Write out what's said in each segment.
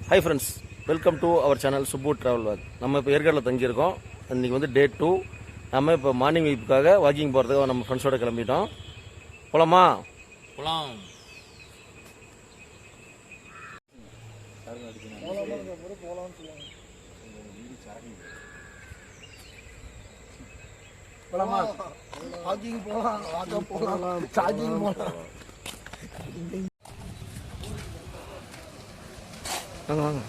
Hi friends, welcome to our channel Subbu travel walk. நம்ம இப்போ ஏற்காடில் தங்கியிருக்கோம். இன்றைக்கி வந்து டே 2. நம்ம இப்போ மார்னிங் வீப்புக்காக வாக்கிங் போகிறதுக்கு நம்ம ஃப்ரெண்ட்ஸோடு கிளம்பிட்டோம். போகலாமா? போகலாம். போலாமா? வாக்கிங் போகலாம், வாக்கிங் போகலாம், சார்ஜிங் போகலாம். வாங்க வாங்க.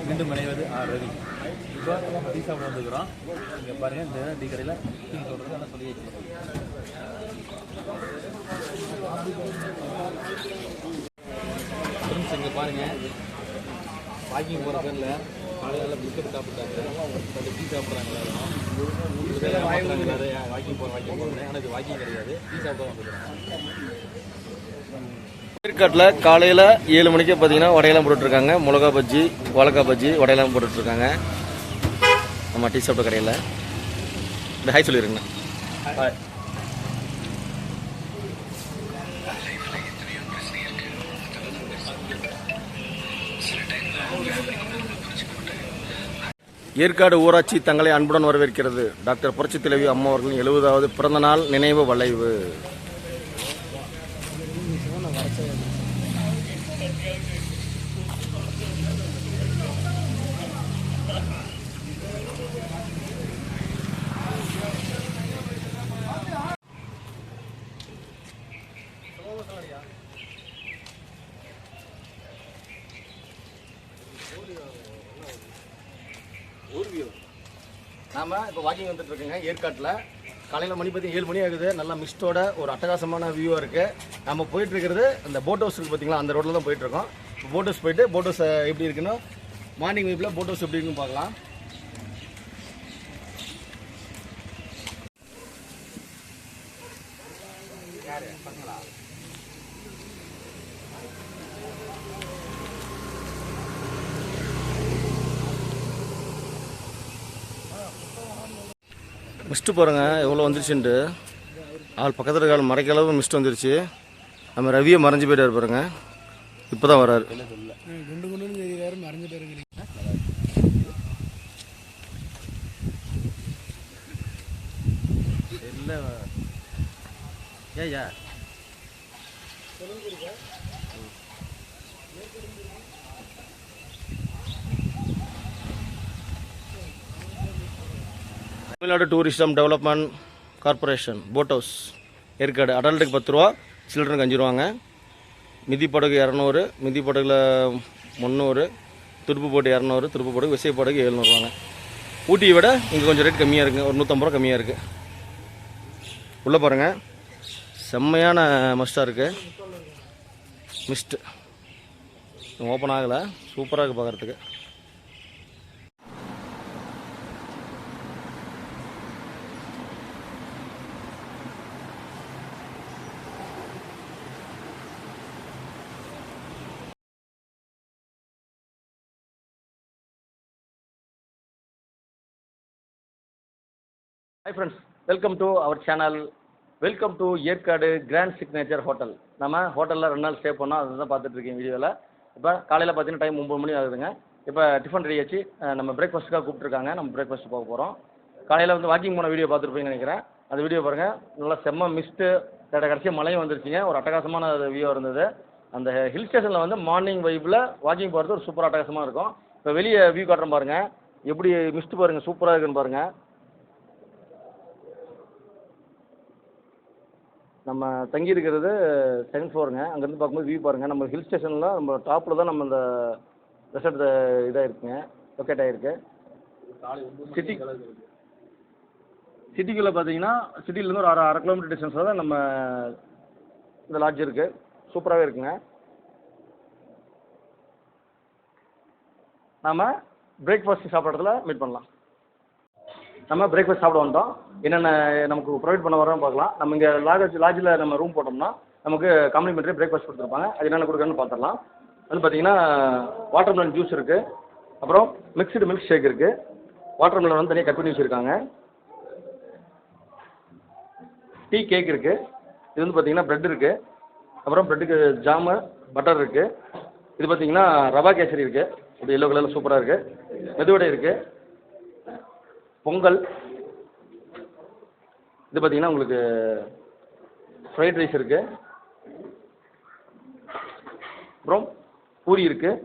மீண்டும் இணைவது ரவி. இப்போ டீ சாப்பிட வந்துக்கிறோம். இங்கே பாருங்கள், இந்த டீ கடையில் டீ சொல்கிறது எல்லாம் சொல்லி ஃப்ரெண்ட்ஸ், இங்கே பாருங்கள், வாக்கிங் போகிற பேரில் காலையில் பிஸ்கட் சாப்பிட்டாங்க, டீ சாப்பிட்றாங்க. வாக்கிங் போகிறேன், ஆனால் இது வாக்கிங் கிடையாது, டீ சாப்பிட வந்துக்கிறோம். ஏற்காட்டில் காலையில் 7 மணிக்கே பார்த்தீங்கன்னா வடையெல்லாம் போட்டுட்ருக்காங்க. மிளகா பஜ்ஜி, வாழைக்காய் பஜ்ஜி, வடையெல்லாம் போட்டுட்ருக்காங்க. நம்ம டீ சாப்பிட்ட கடையில் இந்த ஹாய் சொல்லிடுங்கண்ணா. ஹாய். ஏற்காடு ஊராட்சி தங்களை அன்புடன் வரவேற்கிறது. டாக்டர் புரட்சி தலைவி அம்மா அவர்களின் 70வது பிறந்தநாள் நினைவு வளைவு. நாம் இப்போ வாக்கிங் வந்துட்டு இருக்கோங்க ஏற்காட்டில். காலையில் மணி பார்த்தி 7 மணி ஆகுது. நல்லா மிஸ்டோட ஒரு அட்டகாசமான வியூவாக இருக்குது. நம்ம போயிட்டுருக்கிறது அந்த போட் ஹவுஸ் இருக்குது பார்த்தீங்களா, அந்த ரோட்டில் தான் போயிட்டுருக்கோம். இப்போ போட் ஹவுஸ் போயிட்டு போட் ஹவுஸ் எப்படி இருக்குன்னு மார்னிங் வீப்பில் போட் ஹவுஸ் எப்படி இருக்குன்னு பார்க்கலாம். மிஸ்ட்டு பாருங்க எவ்வளோ வந்துருச்சுன்ட்டு. ஆள் பக்கத்தில் இருக்க ஆள் மறைக்க அளவு மிஸ்ட் வந்துருச்சு. நம்ம ரவியை மறைஞ்சு போயிட்டார் பாருங்க. இப்போ தான் வர்றாரு. ஏயா Tamil Nadu tourism development corporation boat house Yercaud. அடல்ட்டுக்கு 10 ரூபா, சில்ட்ரனுக்கு 5 ரூபாங்க. மிதி படகு 200, மிதி படகுல 300, துடுப்பு போட்டு 200, துடுப்பு படகு விசை படகு 700 ஊட்டியை விட இங்கே கொஞ்சம் ரேட் கம்மியாக இருக்குங்க, ஒரு 150 ரூபா கம்மியாக இருக்குது. உள்ளே பாருங்கள், செம்மையான மஸ்ட்டாக இருக்குது. மிஸ்ட்டு ஓப்பன் ஆகலை, சூப்பராக இருக்குது பார்க்குறதுக்கு. Hi friends, welcome to our channel. Welcome to Yercaud grand signature hotel. நம்ம ஹோட்டலில் 2 நாள் ஸ்டே பண்ணோம், அதை தான் பார்த்துட்ருக்கீங்க வீடியோவில். இப்போ காலையில் பார்த்தீங்கன்னா டைம் 9 மணி ஆகுதுங்க. இப்போ டிஃபன் ரெடி ஆச்சு. நம்ம பிரேக்ஃபாஸ்ட்டுக்காக கூப்பிட்ருக்காங்க. நம்ம பிரேக்ஃபாஸ்ட் போக போகிறோம். காலையில் வந்து வாக்கிங் போன வீடியோ பார்த்துருப்பீங்கன்னு நினைக்கிறேன். அந்த வீடியோ பாருங்கள். நல்லா செம்ம மிஸ்ட்டு, கடைசியாக மழையும் வந்துருச்சுங்க. ஒரு அட்டகாசமான வியூ இருந்தது. அந்த ஹில் ஸ்டேஷனில் வந்து மார்னிங் வைப்பில் வாக்கிங் போகிறது ஒரு சூப்பர் அட்டகாசமாக இருக்கும். இப்போ வெளியே வியூ காட்டுறேன் பாருங்கள். எப்படி மிஸ்ட்டு பாருங்கள், சூப்பராக இருக்குன்னு பாருங்கள். நம்ம தங்கி இருக்கிறது 2nd ஃப்ளோருங்க. அங்கேருந்து பார்க்கும்போது வியூ பாருங்கள். நம்ம ஹில் ஸ்டேஷனில் நம்ம டாப்பில் தான் நம்ம இந்த ரெசார்ட் இதாக இருக்குங்க, லொக்கேட் ஆகிருக்கு. சிட்டிக்குள்ளே பார்த்தீங்கன்னா சிட்டிலேருந்து ஒரு அரை கிலோமீட்டர் டிஸ்டன்ஸில் தான் நம்ம இந்த லாட்ஜ் இருக்குது. சூப்பராகவே இருக்குங்க. நாம் பிரேக்ஃபாஸ்ட் சாப்பிட்ற இடத்துல மீட் பண்ணலாம். நம்ம பிரேக்ஃபாஸ்ட் சாப்பிட வந்துட்டோம். என்னென்ன நமக்கு ப்ரொவைட் பண்ண வரோன்னு பார்க்கலாம். நம்ம இங்கே லாட்ஜில் நம்ம ரூம் போட்டோம்னா நமக்கு காம்ப்ளிமெண்ட்ரி பிரேக்ஃபாஸ்ட் கொடுத்துருப்பாங்க. அது என்னென்ன கொடுக்குறேன்னு பார்த்துடலாம். வந்து பார்த்தீங்கன்னா வாட்டர்மெலன் ஜூஸ் இருக்குது, அப்புறம் மிக்ஸ்டு மில்க் ஷேக் இருக்குது. வாட்டர்மெலன் வந்து தனியாக கட் பண்ணி வச்சுருக்காங்க. டீ கேக் இருக்குது. இது வந்து பார்த்தீங்கன்னா ப்ரெட் இருக்குது, அப்புறம் ப்ரெட்டுக்கு ஜாமு பட்டர் இருக்குது. இது பார்த்தீங்கன்னா ரவா கேசரி இருக்குது, இது எல்லோ கலரில் சூப்பராக இருக்குது. மெதுவடை இருக்குது, பொங்கல். இது பார்த்தீங்கன்னா உங்களுக்கு ஃப்ரைட் ரைஸ் இருக்குது, அப்புறம் பூரி இருக்குது.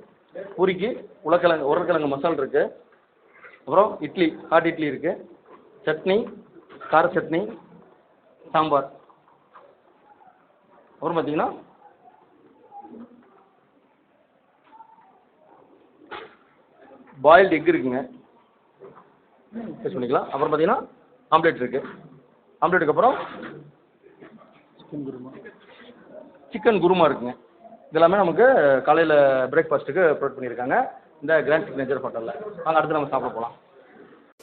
பூரிக்கு உருளைக்கிழங்கு மசால் இருக்குது. அப்புறம் இட்லி, ஹாட் இட்லி இருக்குது, சட்னி, கார சட்னி, சாம்பார். அப்புறம் பார்த்தீங்கன்னா பாயில்டு எக் இருக்குங்க, டேஸ்ட் பண்ணிக்கலாம். அப்புறம் பார்த்தீங்கன்னா ஆம்லேட் இருக்குது. ஆம்லேட்டுக்கு அப்புறம் சிக்கன் குருமா இருக்குங்க. இதெல்லாமே நமக்கு காலையில் பிரேக்ஃபாஸ்ட்டுக்கு ப்ரொவைட் பண்ணியிருக்காங்க இந்த கிராண்ட் சிக்னேச்சர் ஹோட்டலில். வாங்க அடுத்து நம்ம சாப்பிட போகலாம்.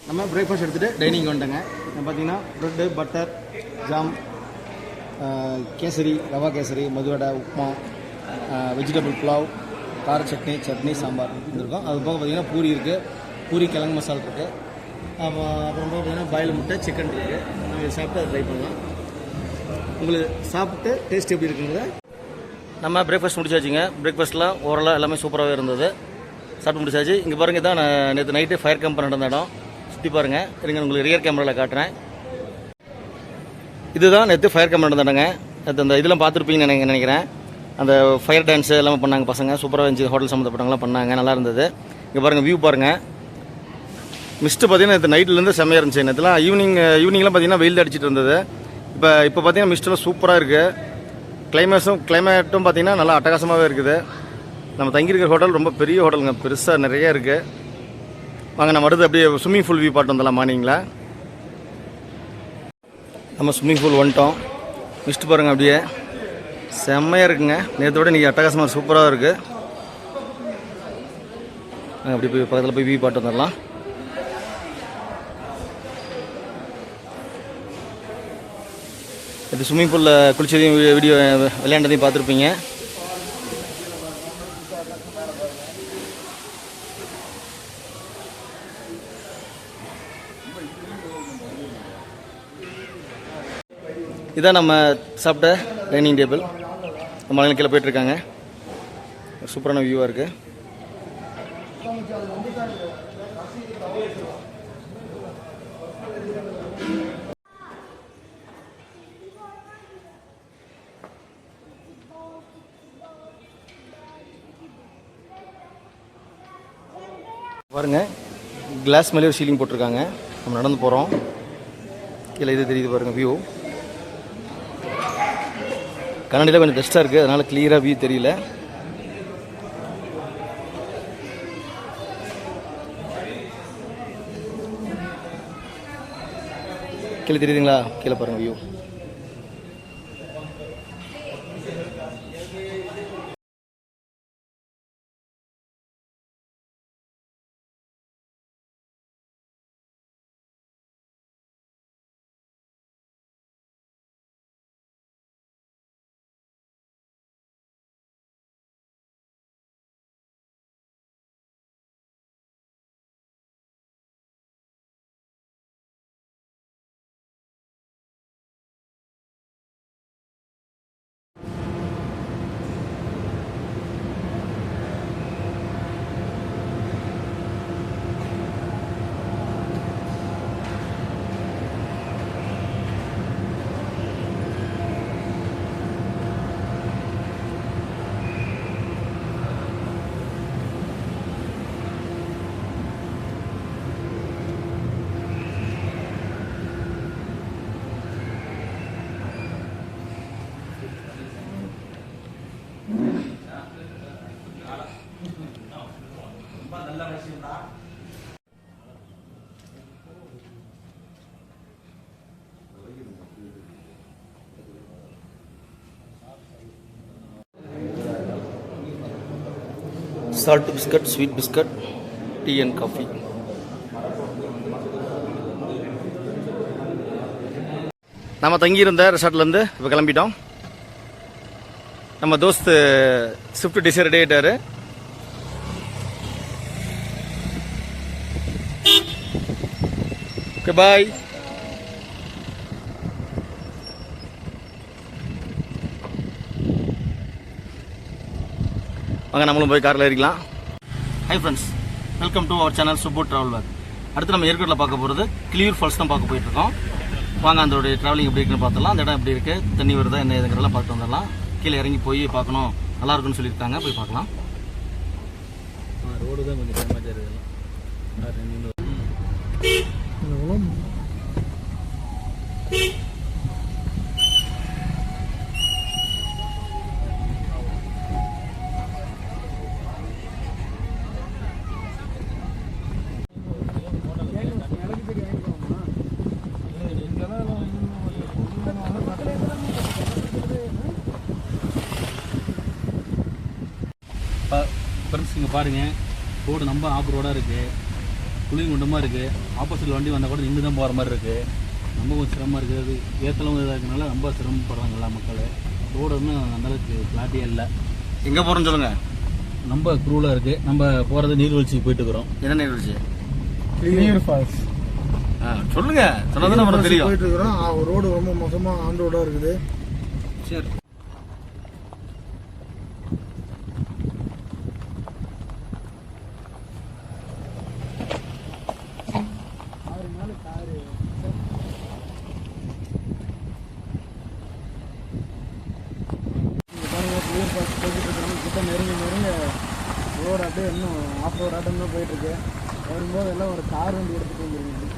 நம்ம பிரேக்ஃபாஸ்ட் எடுத்துகிட்டு டைனிங் வந்துட்டேங்க. பார்த்தீங்கன்னா bread, butter, jam, kesari, rava kesari, medu vada, upma, vegetable pulao, கார சட்னி, சாம்பார் இருக்கும். அது போக பார்த்தீங்கன்னா பூரி இருக்குது, பூரி கிழங்கு மசாலா இருக்குது. அப்புறம் பார்த்தீங்கன்னா பாயில் முட்டை, சிக்கன் இருக்குது. நம்ம இதை சாப்பிட்டு அதை ட்ரை பண்ணலாம். உங்களுக்கு சாப்பிட்டு டேஸ்ட் எப்படி இருக்குங்கிறத. நம்ம பிரேக்ஃபாஸ்ட் முடிச்சாச்சுங்க. பிரேக்ஃபாஸ்ட்லாம் ஓரளவு எல்லாமே சூப்பராகவே இருந்தது. சாப்பிட்டு முடிச்சாச்சு. இங்கே பாருங்கள், தான் நான் நேற்று நைட்டு ஃபயர் கேம்ப் நடந்த இடம். சுற்றி பாருங்கள், இருங்க உங்களுக்கு ரியர் கேமராவில் காட்டுறேன். இதுதான் நேற்று ஃபயர் கேம்ப் நடந்த இடங்க. நேற்று அந்த இதெல்லாம் பார்த்துருப்பீங்கன்னு நினைக்கிறேன். அந்த ஃபயர் டான்ஸு எல்லாமே பண்ணாங்க பசங்க, சூப்பராக இருந்துச்சு. ஹோட்டல் சம்மந்தப்பட்டவங்களாம் பண்ணாங்க, நல்லா இருந்தது. இங்கே பாருங்கள், வியூ பாருங்கள். மிஸ்ட்டு பார்த்தீங்கன்னா நேற்று நைட்லேருந்து செம்மையாக இருந்துச்சு. நேற்றுலாம் ஈவினிங்லாம் பார்த்தீங்கன்னா வெயில் அடிச்சிட்டு இருந்தது. இப்போ பார்த்தீங்கன்னா மிஸ்டெல்லாம் சூப்பராக இருக்குது. கிளைமேட்டும் பார்த்தீங்கன்னா நல்லா அட்டகாசமாகவே இருக்குது. நம்ம தங்கியிருக்கிற ஹோட்டல் ரொம்ப பெரிய ஹோட்டலுங்க, பெருசாக நிறைய இருக்குது. வாங்க நம்ம அடுத்து அப்படியே ஸ்விம்மிங் பூல் வியூ பாட்டு வந்தலாம். மார்னிங்கில் நம்ம ஸ்விம்மிங் பூல் வந்துட்டோம். மிஸ்ட் பாருங்கள், அப்படியே செம்மையாக இருக்குங்க. நேற்றோட இன்றைக்கி அட்டகாசமாக சூப்பராக இருக்குது. அப்படி போய் பக்கத்தில் போய் வியூ பாட்டு வந்துடலாம். இது ஸ்விம்மிங் பூலில் குளிச்சதையும் வீடியோ விளையாண்டதையும் பார்த்துருப்பீங்க. இதான் நம்ம சாப்பிட்ட டைனிங் டேபிள். நம்ம ஆளுங்க கீழே போயிட்டுருக்காங்க. சூப்பரான வியூவாக இருக்குது. பாருங்கள், கிளாஸ் மேலே ஒரு சீலிங் போட்டிருக்காங்க. நம்ம நடந்து போகிறோம். கீழே இது தெரியுது பாருங்கள் வியூ. கண்ணாடியில் கொஞ்சம் டஸ்ட்டாக இருக்குது, அதனால் கிளியராக வியூ தெரியல. கீழே தெரியுதுங்களா? கீழே பாருங்கள் view. Salt biscuit, sweet biscuit, tea and coffee. நம்ம தங்கியிருந்த ரெசார்ட்லேருந்து இப்போ கிளம்பிட்டோம். நம்ம தோஸ்து ஸ்விஃப்ட் டிசைர் ரெடி ஆகிட்டாரு. Okay bye. வாங்க நம்மளும் போய் காரில் ஏறிக்கலாம். Hi friends, welcome to our channel Subbu travel pack. அடுத்து நம்ம ஏற்காட்டில் பார்க்க போகிறது கிளியூர் ஃபால்ஸ் தான் பார்க்க போயிட்டுருக்கோம். வாங்க அதோடைய ட்ராவலிங் எப்படி இருக்குன்னு பார்த்துலாம். அந்த இடம் எப்படி இருக்குது, தண்ணி வருதா என்ன இதுங்கிறதெல்லாம் பார்த்து வந்துடலாம். கீழே இறங்கி போய் பார்க்கணும், நல்லா இருக்குன்னு சொல்லியிருக்காங்க, போய் பார்க்கலாம். ரோடு தான் கொஞ்சம் டேமேஜ் இருக்குது. ஃப்ரெண்ட்ஸ் இங்கே பாருங்கள், ரோடு ரொம்ப ஆஃப் ரோடாக இருக்குது, குளிங்குண்டமாக இருக்குது. ஆப்போசிட்டில் வண்டி வந்தால் கூட நின்று தான் போகிற மாதிரி இருக்குது. ரொம்ப கொஞ்சம் சிரமமாக இருக்குது. அது ஏற்றலும் இதாக இருக்கனால ரொம்ப சிரமப்படுறாங்க எல்லா மக்கள். ரோடு ஒன்றும் அந்தளவுக்கு ஃப்ளாட்டே இல்லை. எங்கே போகிறோன்னு சொல்லுங்கள். ரொம்ப குரூலாக இருக்குது. நம்ம போகிறது நீர்வீழ்ச்சிக்கு போயிட்டுருக்குறோம். என்ன நீர்வீழ்ச்சி? கிளியூர் ஃபால்ஸ். சொல்லுங்கள், சொன்னது நம்ம தெரியும். போயிட்டு இருக்கிறோம். ரோடு ரொம்ப மோசமாக ஆன் ரோடாக இருக்குது. சரி, கிளியூர் ஃபால்ஸ் போயிட்டு இருக்கிறோம். கிட்ட நெருங்க ரோடு அப்படியே இன்னும் ஆஃப் ரோட் ஆட்டம் தான் போயிட்டுருக்கு. வரும்போது எல்லாம் ஒரு கார் வண்டி எடுத்துகிட்டு வந்துருக்குது.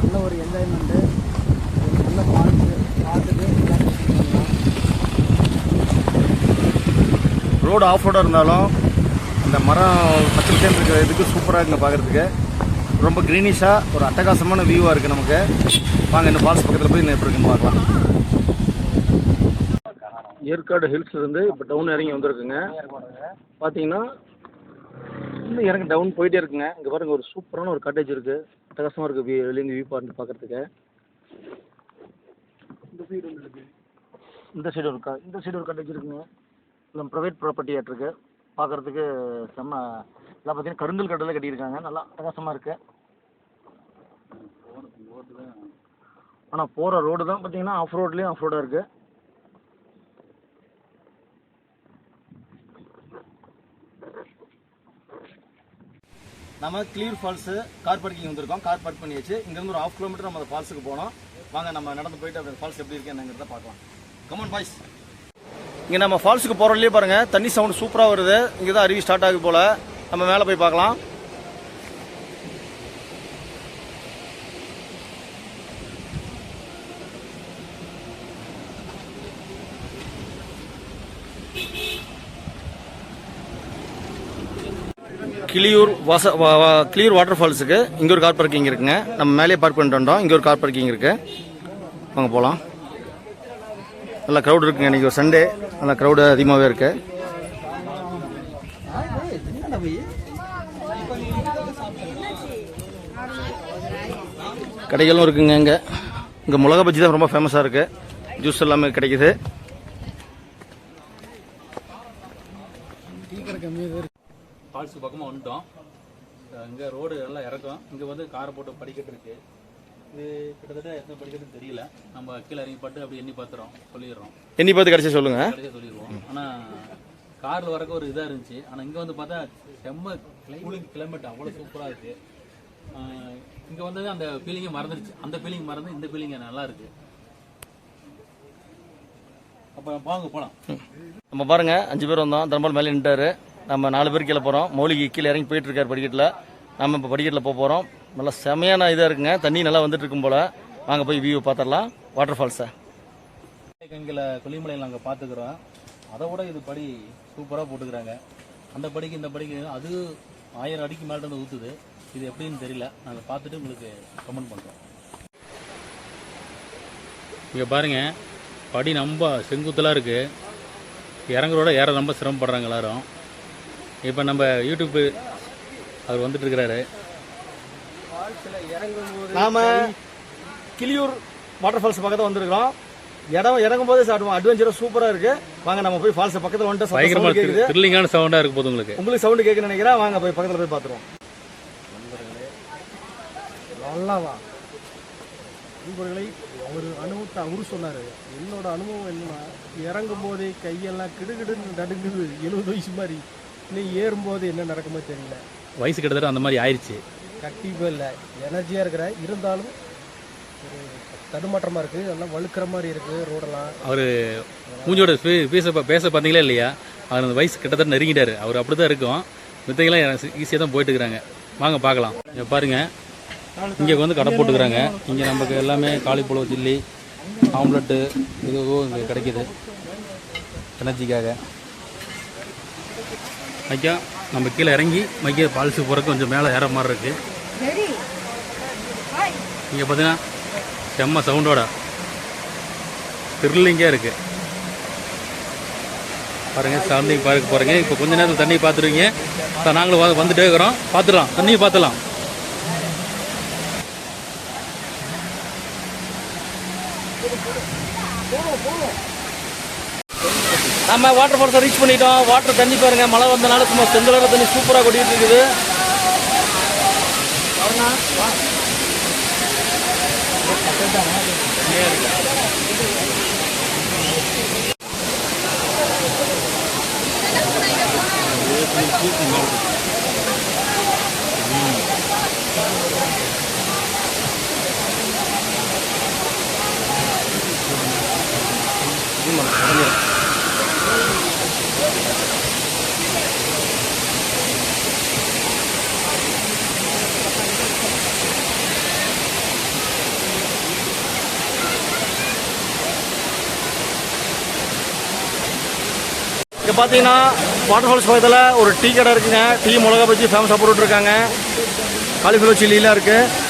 நல்ல ஒரு என்ஜாய்மெண்ட்டு, ஒரு நல்ல பார்த்துட்டு ரோடு ஆஃப் ரோடாக இருந்தாலும் அந்த மரம் பச்சை சேர்ந்து இருக்கிற இதுக்கு சூப்பராக இருக்குங்க பார்க்குறதுக்கு. ரொம்ப க்ரீனிஷாக ஒரு அட்டகாசமான வியூவாக இருக்குது நமக்கு. வாங்க இந்த ஃபால்ஸ் பக்கத்தில் போய் எப்படி இருக்குன்னு பார்க்கலாம். ஏற்காடு ஹில்ஸ்லேருந்து இப்போ டவுன் இறங்கி வந்திருக்குங்க. பார்த்தீங்கன்னா இன்னும் இறங்கி டவுன் போயிட்டே இருக்குங்க. இங்கே பாருங்கள், ஒரு சூப்பரான ஒரு காட்டேஜ் இருக்குது. அட்டகாசமாக இருக்குது வெளியேருந்து வியூ பாயிண்ட் பார்க்குறதுக்கு. இந்த சைடு ஒரு காட்டேஜ் இருக்குங்க. இல்லை ப்ரைவேட் ப்ராப்பர்ட்டி ஆகிட்டுருக்கு. பார்க்குறதுக்கு செம்ம. எல்லாம் பார்த்தீங்கன்னா கருங்கல் கட்டில் கட்டியிருக்காங்க. நல்லா அட்டகாசமாக இருக்குது. ஆனால் போகிற ரோடு தான் பார்த்தீங்கன்னா ஆஃப் ரோட்லேயும் ஆஃப் ரோடாக இருக்குது. நம்ம கிளியூர் ஃபால்ஸு கார் பார்க்கிங் வந்திருக்கோம். கார் பார்க் பண்ணியாச்சு. இங்கேருந்து ஒரு 1/2 கிலோமீட்டர் நம்ம அந்த ஃபால்ஸுக்கு போனோம். வாங்க நம்ம நடந்து போயிட்டு அந்த ஃபால்ஸ் எப்படி இருக்கு என்னங்கிறத பார்க்கலாம். Come on boys. இங்கே நம்ம ஃபால்ஸுக்கு போகிறதுலேயே பாருங்கள், தண்ணி சவுண்டு சூப்பராக வருது. இங்கே தான் அருவி ஸ்டார்ட் ஆகுது போல். நம்ம மேலே போய் பார்க்கலாம். கிளியூர் வாட்டர் ஃபால்ஸுக்கு இங்கே ஒரு கார் பார்க்கிங் இருக்குங்க. நம்ம மேலே பார்க் பண்ணிட்டு வந்தோம். இங்கே ஒரு கார் பார்க்கிங் இருக்குது. வாங்க போகலாம். நல்லா க்ரௌட் இருக்குங்க. இன்றைக்கி ஒரு சண்டே, நல்லா க்ரௌடு அதிகமாகவே இருக்குது. கடைகளும் இருக்குங்க. இங்கே மிளகா பஜ்ஜி தான் ரொம்ப ஃபேமஸாக இருக்குது. ஜூஸ் எல்லாமே கிடைக்குது. ஃபால்ஸுக்கு பக்கமாக வந்துட்டோம். இங்கே ரோடு எல்லாம் இறக்கும். இங்கே வந்து காரை போட்டு படிக்கட்டு இருக்குது. இது கிட்டத்தட்ட எத்தனை படிக்கட்டுன்னு தெரியல. நம்ம கீழே இறங்கி பட்டு அப்படி எண்ணி சொல்லிடுறோம். எண்ணி பார்த்து கடைசியாக சொல்லுங்கள். கடைசியாக சொல்லிடுவோம். ஆனால் காரில் வரக்க ஒரு இதாக இருந்துச்சு. ஆனால் இங்கே வந்து பார்த்தா செம்ம கூலிங் கிளைமேட் அவ்வளோ சூப்பராக இருக்குது. இங்கே வந்தது அந்த ஃபீலிங்கை மறந்துடுச்சு. அந்த ஃபீலிங் மறந்து இந்த ஃபீலிங் நல்லா இருக்குது. அப்போ வாங்க போகலாம். நம்ம பாருங்கள், 5 பேர் வந்தோம். தர்மல் மேலே நின்ட்டாரு. நம்ம 4 பேர் கீழே போகிறோம். மௌலிகை கீழே இறங்கி போயிட்டுருக்காரு படிக்கட்டில். நம்ம இப்போ படிக்கட்டில் போகிறோம். நல்லா செமையான இதாக இருக்குங்க. தண்ணி நல்லா வந்துட்டு இருக்கும் போல். வாங்க போய் வியூ பார்த்துடலாம் வாட்டர் ஃபால்ஸை. எங்களை கொல்லிமலையில் நாங்கள் பார்த்துக்குறோம். அதை விட இது படி சூப்பராக போட்டுக்கிறாங்க. அந்த படிக்கு இந்த படிக்கு அது 1000 அடிக்கு மேலே இருந்து ஊற்றுது. இது எப்படின்னு தெரியல. நாங்கள் பார்த்துட்டு உங்களுக்கு கமெண்ட் பண்ணுறோம். இங்கே பாருங்கள், படி ரொம்ப செங்குத்தலாக இருக்குது. இறங்குறோட ஏற ரொம்ப சிரமப்படுறாங்க எல்லோரும். இப்போ நம்ம யூடியூப்பு அவர் வந்துட்டு இருக்கிறாரு. நாம் கிளியூர் வாட்டர் ஃபால்ஸ் பக்கத்தில் வந்திருக்கிறோம். இடம் இறங்கும் போதே சாப்பிடுவோம். அட்வென்ச்சராக சூப்பராக இருக்கு. வாங்க நம்ம போய் ஃபால்ஸ் பக்கத்தில் வந்துட்டு பயங்கரமா கேட்குது. த்ரில்லிங்கான சவுண்டா இருக்கு போது உங்களுக்கு சவுண்டு கேட்குன்னு நினைக்கிறேன். வாங்க போய் பக்கத்தில் போய் பார்த்துருவோம். நல்லாவா நண்பர்களை ஒரு அனுபவத்தை அவரு சொன்னார். என்னோட அனுபவம் என்னன்னா, இறங்கும் போதே கையெல்லாம் கிடுகிடுன்னு நடுங்குது, 70 வயசு மாதிரி. இன்னும் ஏறும்போது என்ன நடக்குமோ தெரியல. வயசு கிட்டத்தட்ட அந்த மாதிரி ஆயிடுச்சு. கண்டிப்பாக இல்லை, எனர்ஜியாக இருக்கிற, இருந்தாலும் ஒரு தடுமாற்றமாக இருக்குது. நல்லா வழுக்கிற மாதிரி இருக்குது ரோடெல்லாம். அவர் மூஞ்சோட பேச பார்த்தீங்களா இல்லையா, அவர் அந்த வயசு கிட்டத்தட்ட நெருங்கிட்டாரு. அவர் அப்படி தான் இருக்கும். மித்தங்கெல்லாம் ஈஸியாக தான் போயிட்டு இருக்கிறாங்க. வாங்க பார்க்கலாம். இங்கே பாருங்கள், இங்கே வந்து கடை போட்டுக்கிறாங்க. இங்கே நமக்கு எல்லாமே காலிஃப்ளவர் சில்லி, ஆம்லெட்டு இதுவும் இங்கே கிடைக்கிது எனர்ஜிக்காக. மைக்கா நம்ம கீழே இறங்கி மைக்கா பால்ஸு போகிறக்கு கொஞ்சம் மேலே ஏற மாதிரி இருக்குது. இங்கே பார்த்தீங்கன்னா செம்ம சவுண்டோட த்ரில்லிங்காக இருக்குது. பாருங்கள், சாந்தி பார்க்க போகிறீங்க. இப்போ கொஞ்ச நேரத்தில் தண்ணி பார்த்துருவீங்க. நாங்களும் வந்துட்டே இருக்கிறோம். பார்த்துடலாம், தண்ணியை பார்த்துலாம். நம்ம வாட்டர் ஃபால்ஸை ரீச் பண்ணிட்டோம். வாட்டர் தண்ணி பாருங்க, மழை வந்தனால சும்மா செங்கலோட தண்ணி சூப்பராக கொட்டிட்டு இருக்குது. இங்கே பார்த்தீங்கன்னா வாட்டர் ஃபால்ஸ் பக்கத்தில் ஒரு டீ கடை இருக்குங்க. டீ மிளகா பஜ்ஜி ஃபேமஸாக போட்டுட்ருக்காங்க. காலிஃப்ளவர் சில்லிலாம் இருக்குது.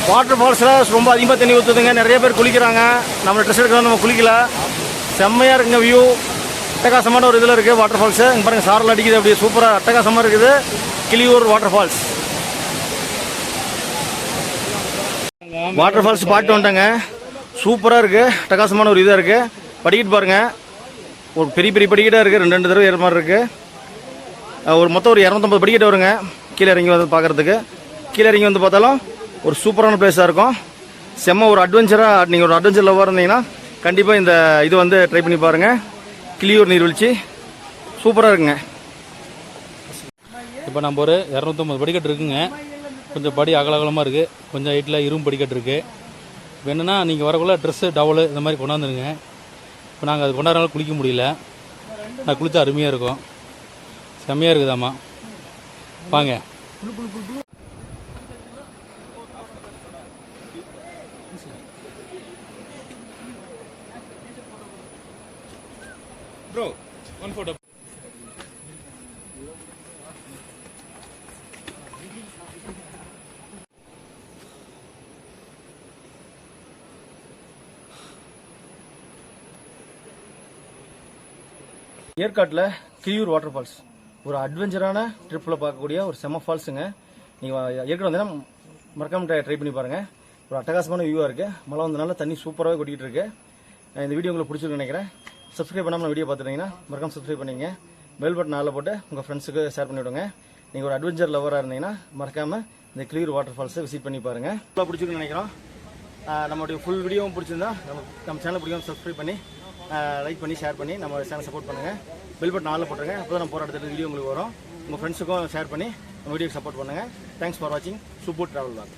வாட்டர் ஃபால்ஸில் ரொம்ப அதிகமாக தண்ணி ஊற்றுதுங்க. நிறைய பேர் குளிக்கிறாங்க. நம்ம ட்ரெஸ் எடுக்கிறோம், நம்ம குளிக்கல. செம்மையாக இருக்குங்க வியூ. அட்டகாசமான ஒரு இதில் இருக்குது வாட்டர் ஃபால்ஸு. இங்கே பாருங்கள், சாரல் அடிக்குது, அப்படியே சூப்பராக அட்டகாசமாக இருக்குது Kiliyur waterfalls. Waterfalls பாட்டு வந்துட்டாங்க. சூப்பராக இருக்குது, அட்டகாசமான ஒரு இதாக இருக்குது. படிக்கிட்டு பாருங்கள், ஒரு பெரிய பெரிய படிக்கட்டாக இருக்குது. 2 தடவை ஏற மாதிரி இருக்குது. ஒரு மொத்தம் ஒரு 250 படிக்கட்டு வருங்க கீழே இறங்கி வந்து பார்க்குறதுக்கு. கீழே இறங்கி வந்து பார்த்தாலும் ஒரு சூப்பரான பிளேஸாக இருக்கும். செம்ம ஒரு அட்வென்ச்சராக, நீங்கள் ஒரு அட்வென்ச்சர் லவ்வாக இருந்தீங்கன்னா கண்டிப்பாக இந்த இது வந்து ட்ரை பண்ணி பாருங்கள். கிளியூர் நீர்வீழ்ச்சி சூப்பராக இருக்குங்க. இப்போ நம்ம ஒரு 250 படிக்கட்டு இருக்குங்க. கொஞ்சம் படி அகலகலமாக இருக்குது. கொஞ்சம் ஹைட்டில் இரும்பு படிக்கட்டு இருக்குது. இப்போ என்னென்னா, நீங்கள் வரக்குள்ள ட்ரெஸ்ஸு டவலு இந்த மாதிரி கொண்டாந்துருங்க. இப்போ நாங்கள் அது கொண்டாடுறனால குளிக்க முடியல. நான் குளித்தா அருமையாக இருக்கும். செம்மையாக இருக்குதாம்மா. வாங்க. Bro, one photo. ஏற்காட்டில் கிளியூர் வாட்டர் ஃபால்ஸ் ஒரு அட்வென்ச்சரான ட்ரிப்பில் பார்க்கக்கூடிய ஒரு செம்ம ஃபால்ஸுங்க. நீங்கள் ஏற்காடு வந்தீங்கன்னா மறக்காம ட்ரை பண்ணி பாருங்கள். ஒரு அட்டகாசமான வியூவாக இருக்குது. மழை வந்தனால தண்ணி சூப்பராகவே கொட்டிகிட்டு இருக்கு. இந்த வீடியோ உங்களுக்கு பிடிச்சிருக்குன்னு நினைக்கிறேன். சப்ஸ்கிரைப் பண்ணாமல் வீடியோ பார்த்துட்டீங்கன்னா மறக்காம சப்ஸ்கிரைப் பண்ணிங்க. பெல் பட்டன் ஆளில் போட்டு உங்கள் ஃப்ரெண்ட்ஸுக்கு ஷேர் பண்ணிவிடுங்க. நீங்கள் ஒரு அட்வென்ச்சர் லவராக இருந்தீங்கன்னா மறக்காமல் இந்த கிளியூர் வாட்டர் ஃபால்ஸை விசிட் பண்ணி பாருங்கள். நல்லா பிடிச்சிருக்குன்னு நினைக்கிறோம். நம்மளுடைய ஃபுல் வீடியோவும் பிடிச்சிருந்தா நம்ம சேனல் பிடிக்கும் சப்ஸ்கிரைப் பண்ணி லைக் பண்ணி ஷேர் பண்ணி நம்ம சேனல் சப்போர்ட் பண்ணுங்கள். பெல் பட்டன் ஆளில் போட்டுருங்க. அப்போ தான் நம்ம போகிற அடுத்த வீடியோ உங்களுக்கு வரும். உங்கள் ஃப்ரெண்ட்ஸுக்கும் ஷேர் பண்ணி நம்ம வீடியோக்கு சப்போர்ட் பண்ணுங்கள். தேங்க்ஸ் ஃபார் வாட்சிங். சூப்பர் ட்ராவல் தான்.